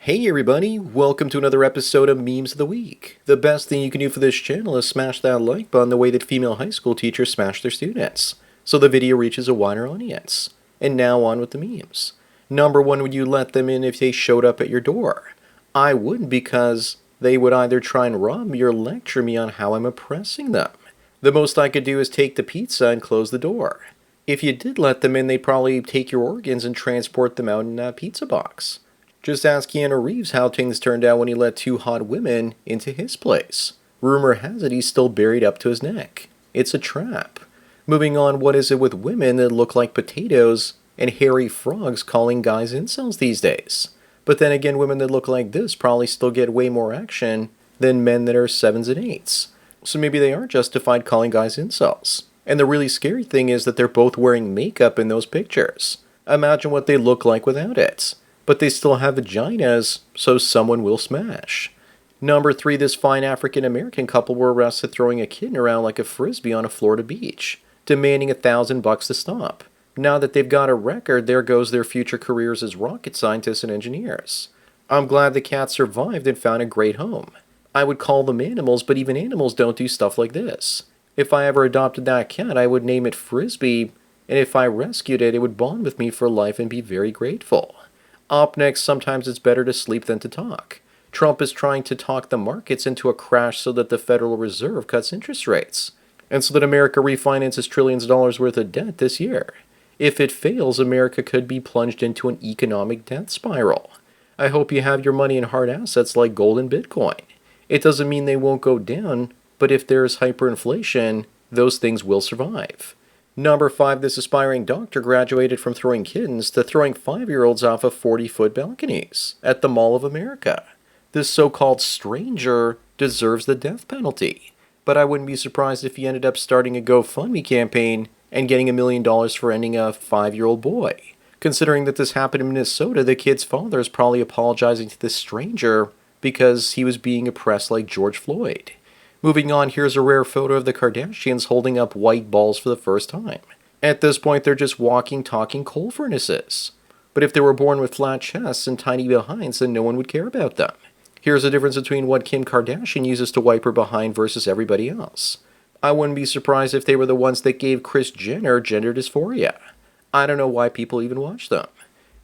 Hey everybody, welcome to another episode of Memes of the Week. The best thing you can do for this channel is smash that like button the way that female high school teachers smash their students, so the video reaches a wider audience. And now on with the memes. Number one, would you let them in if they showed up at your door? I wouldn't, because they would either try and rob me or lecture me on how I'm oppressing them. The most I could do is take the pizza and close the door. If you did let them in, they'd probably take your organs and transport them out in a pizza box. Just ask Keanu Reeves how things turned out when he let two hot women into his place. Rumor has it he's still buried up to his neck. It's a trap. Moving on, what is it with women that look like potatoes and hairy frogs calling guys incels these days? But then again, women that look like this probably still get way more action than men that are 7s and 8s. So maybe they are justified calling guys incels. And the really scary thing is that they're both wearing makeup in those pictures. Imagine what they look like without it. But they still have vaginas, so someone will smash. Number 3, this fine African-American couple were arrested throwing a kitten around like a frisbee on a Florida beach, demanding $1,000 to stop. Now that they've got a record, there goes their future careers as rocket scientists and engineers. I'm glad the cat survived and found a great home. I would call them animals, but even animals don't do stuff like this. If I ever adopted that cat, I would name it Frisbee, and if I rescued it, it would bond with me for life and be very grateful. Up next, sometimes it's better to sleep than to talk. Trump is trying to talk the markets into a crash so that the Federal Reserve cuts interest rates, and so that America refinances trillions of dollars worth of debt this year. If it fails, America could be plunged into an economic death spiral. I hope you have your money in hard assets like gold and Bitcoin. It doesn't mean they won't go down, but if there's hyperinflation, those things will survive. Number 5, this aspiring doctor graduated from throwing kittens to throwing 5-year-olds off of 40-foot balconies at the Mall of America. This so-called stranger deserves the death penalty. But I wouldn't be surprised if he ended up starting a GoFundMe campaign and getting $1 million for ending a 5-year-old boy. Considering that this happened in Minnesota, the kid's father is probably apologizing to this stranger because he was being oppressed like George Floyd. Moving on, here's a rare photo of the Kardashians holding up white balls for the first time. At this point, they're just walking, talking coal furnaces. But if they were born with flat chests and tiny behinds, then no one would care about them. Here's the difference between what Kim Kardashian uses to wipe her behind versus everybody else. I wouldn't be surprised if they were the ones that gave Kris Jenner gender dysphoria. I don't know why people even watch them.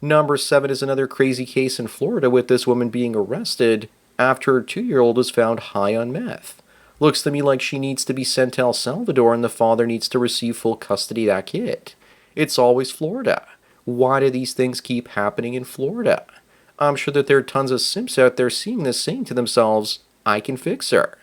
Number 7 is another crazy case in Florida with this woman being arrested after her 2-year-old was found high on meth. Looks to me like she needs to be sent to El Salvador and the father needs to receive full custody of that kid. It's always Florida. Why do these things keep happening in Florida? I'm sure that there are tons of simps out there seeing this saying to themselves, I can fix her.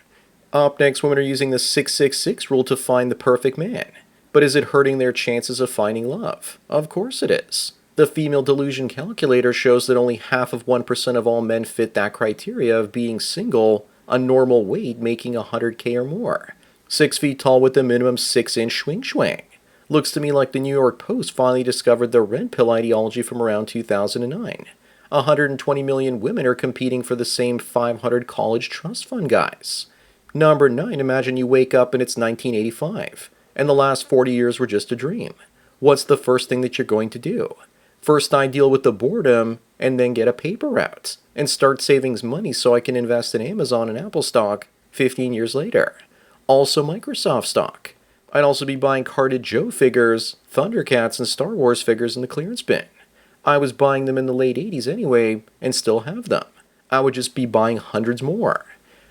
Up next, women are using the 666 rule to find the perfect man. But is it hurting their chances of finding love? Of course it is. The female delusion calculator shows that only half of 1% of all men fit that criteria of being single, a normal weight making 100K or more. 6 feet tall with a minimum 6-inch swing. Looks to me like the New York Post finally discovered the red pill ideology from around 2009. 120 million women are competing for the same 500 college trust fund guys. Number 9, imagine you wake up and it's 1985, and the last 40 years were just a dream. What's the first thing that you're going to do? First, I deal with the boredom and then get a paper route and start saving money so I can invest in Amazon and Apple stock 15 years later. Also Microsoft stock. I'd also be buying Carded Joe figures, Thundercats, and Star Wars figures in the clearance bin. I was buying them in the late 80s anyway and still have them. I would just be buying hundreds more.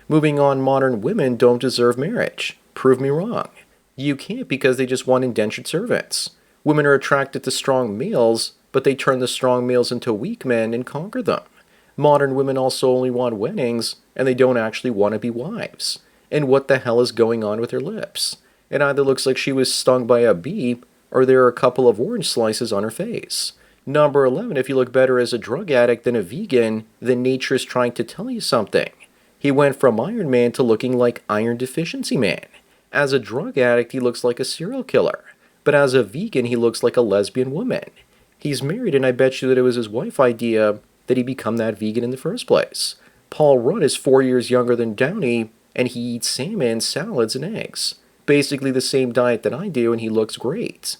Moving on, modern women don't deserve marriage. Prove me wrong. You can't, because they just want indentured servants. Women are attracted to strong males, but they turn the strong males into weak men and conquer them. Modern women also only want weddings, and they don't actually want to be wives. And what the hell is going on with her lips? It either looks like she was stung by a bee, or there are a couple of orange slices on her face. Number 11, if you look better as a drug addict than a vegan, then nature is trying to tell you something. He went from Iron Man to looking like Iron Deficiency Man. As a drug addict, he looks like a serial killer. But as a vegan, he looks like a lesbian woman. He's married, and I bet you that it was his wife's idea that he become that vegan in the first place. Paul Rudd is 4 years younger than Downey, and he eats salmon, salads, and eggs. Basically the same diet that I do, and he looks great.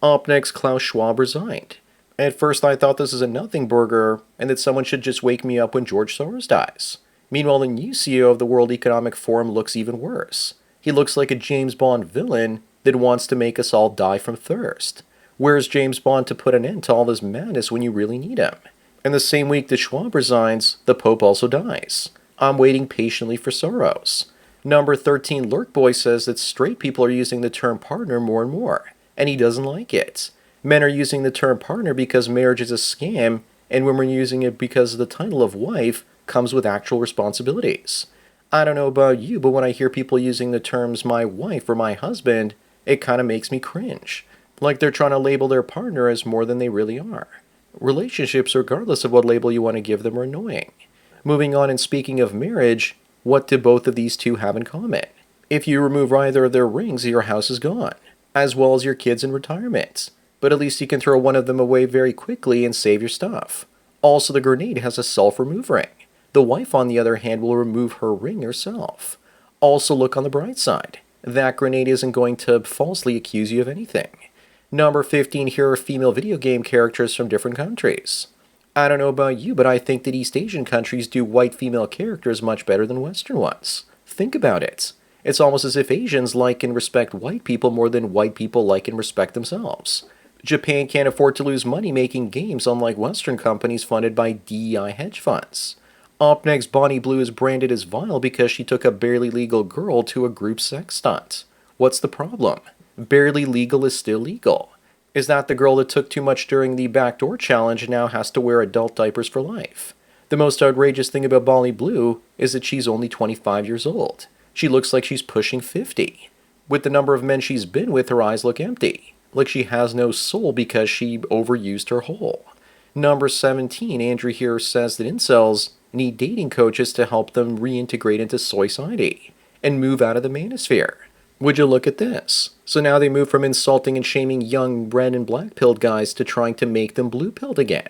Up next, Klaus Schwab resigned. At first I thought this is a nothing burger and that someone should just wake me up when George Soros dies. Meanwhile, the new CEO of the World Economic Forum looks even worse. He looks like a James Bond villain that wants to make us all die from thirst. Where's James Bond to put an end to all this madness when you really need him? And the same week that Schwab resigns, the Pope also dies. I'm waiting patiently for Soros. Number 13 Lurk Boy says that straight people are using the term partner more and more, and he doesn't like it. Men are using the term partner because marriage is a scam, and women are using it because the title of wife comes with actual responsibilities. I don't know about you, but when I hear people using the terms my wife or my husband, it kind of makes me cringe. Like they're trying to label their partner as more than they really are. Relationships, regardless of what label you want to give them, are annoying. Moving on, and speaking of marriage, what do both of these two have in common? If you remove either of their rings, your house is gone, as well as your kids in retirement. But at least you can throw one of them away very quickly and save your stuff. Also, the grenade has a self-remove ring. The wife, on the other hand, will remove her ring herself. Also, look on the bright side. That grenade isn't going to falsely accuse you of anything. Number 15, here are female video game characters from different countries. I don't know about you, but I think that East Asian countries do white female characters much better than Western ones. Think about it. It's almost as if Asians like and respect white people more than white people like and respect themselves. Japan can't afford to lose money making games, unlike Western companies funded by DEI hedge funds. Up next, Bonnie Blue is branded as vile because she took a barely legal girl to a group sex stunt. What's the problem? Barely legal is still legal. Is that the girl that took too much during the backdoor challenge and now has to wear adult diapers for life? The most outrageous thing about Bonnie Blue is that she's only 25 years old. She looks like she's pushing 50. With the number of men she's been with, her eyes look empty, like she has no soul because she overused her hole. Number 17, Andrew here says that incels need dating coaches to help them reintegrate into society and move out of the manosphere. Would you look at this? So now they move from insulting and shaming young red and black-pilled guys to trying to make them blue-pilled again.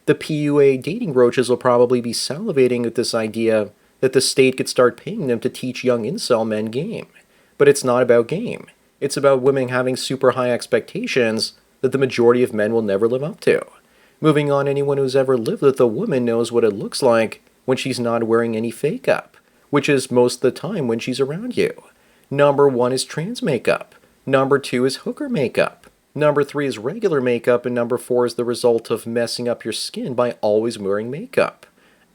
The PUA dating roaches will probably be salivating at this idea that the state could start paying them to teach young incel men game. But it's not about game. It's about women having super high expectations that the majority of men will never live up to. Moving on, anyone who's ever lived with a woman knows what it looks like when she's not wearing any fake up, which is most of the time when she's around you. Number 1 is trans makeup. Number 2 is hooker makeup. Number 3 is regular makeup, and number 4 is the result of messing up your skin by always wearing makeup.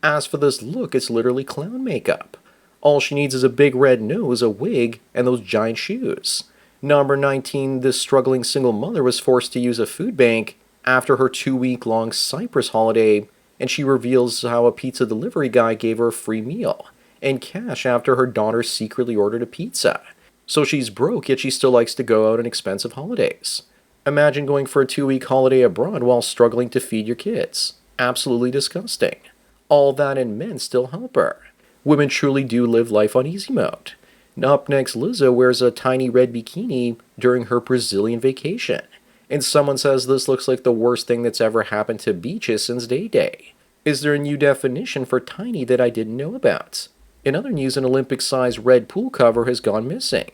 As for this look, it's literally clown makeup. All she needs is a big red nose, a wig, and those giant shoes. Number 19, this struggling single mother was forced to use a food bank after her 2-week-long Cyprus holiday, and she reveals how a pizza delivery guy gave her a free meal and cash after her daughter secretly ordered a pizza. So she's broke, yet she still likes to go out on expensive holidays. Imagine going for a 2-week holiday abroad while struggling to feed your kids. Absolutely disgusting. All that and men still help her. Women truly do live life on easy mode. Up next, Lizo wears a tiny red bikini during her Brazilian vacation. And someone says this looks like the worst thing that's ever happened to beaches since Day Day. Is there a new definition for tiny that I didn't know about? In other news, an Olympic-sized red pool cover has gone missing.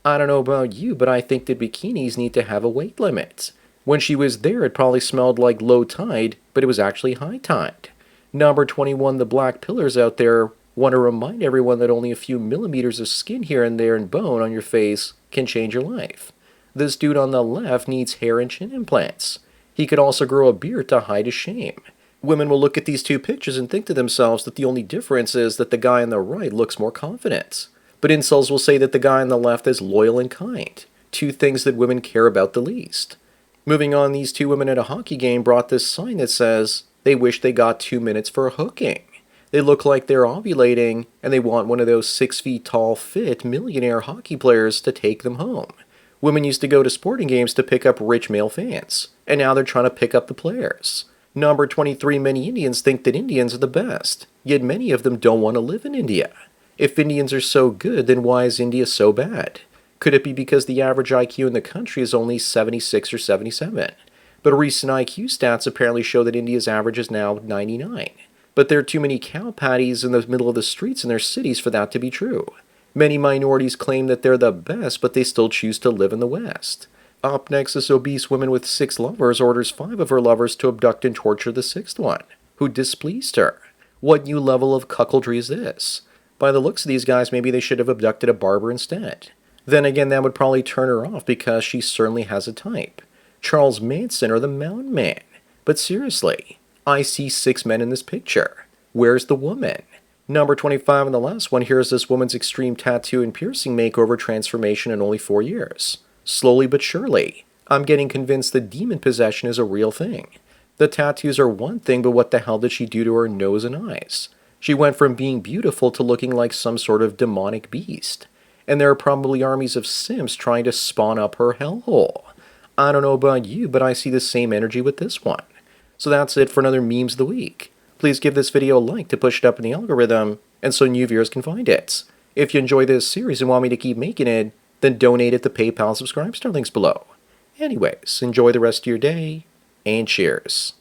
I don't know about you, but I think that bikinis need to have a weight limit. When she was there, it probably smelled like low tide, but it was actually high tide. Number 21, the black pillars out there want to remind everyone that only a few millimeters of skin here and there and bone on your face can change your life. This dude on the left needs hair and chin implants. He could also grow a beard to hide his shame. Women will look at these two pictures and think to themselves that the only difference is that the guy on the right looks more confident. But incels will say that the guy on the left is loyal and kind, two things that women care about the least. Moving on, these two women at a hockey game brought this sign that says they wish they got 2 minutes for a hooking. They look like they're ovulating, and they want one of those 6 feet tall, fit millionaire hockey players to take them home. Women used to go to sporting games to pick up rich male fans, and now they're trying to pick up the players. Number 23, many Indians think that Indians are the best, yet many of them don't want to live in India. If Indians are so good, then why is India so bad? Could it be because the average IQ in the country is only 76 or 77? But recent IQ stats apparently show that India's average is now 99. But there are too many cow patties in the middle of the streets in their cities for that to be true. Many minorities claim that they're the best, but they still choose to live in the West. Up next, this obese woman with 6 lovers orders 5 of her lovers to abduct and torture the 6th one, who displeased her. What new level of cuckoldry is this? By the looks of these guys, maybe they should have abducted a barber instead. Then again, that would probably turn her off because she certainly has a type. Charles Manson or the Mountain Man. But seriously, I see 6 men in this picture. Where's the woman? Number 25 and the last one, here's this woman's extreme tattoo and piercing makeover transformation in only 4 years. Slowly but surely, I'm getting convinced that demon possession is a real thing. The tattoos are one thing, but what the hell did she do to her nose and eyes? She went from being beautiful to looking like some sort of demonic beast. And there are probably armies of simps trying to spawn up her hellhole. I don't know about you, but I see the same energy with this one. So that's it for another Memes of the Week. Please give this video a like to push it up in the algorithm, and so new viewers can find it. If you enjoy this series and want me to keep making it, then donate at the PayPal subscribe star links below. Anyways, enjoy the rest of your day, and cheers.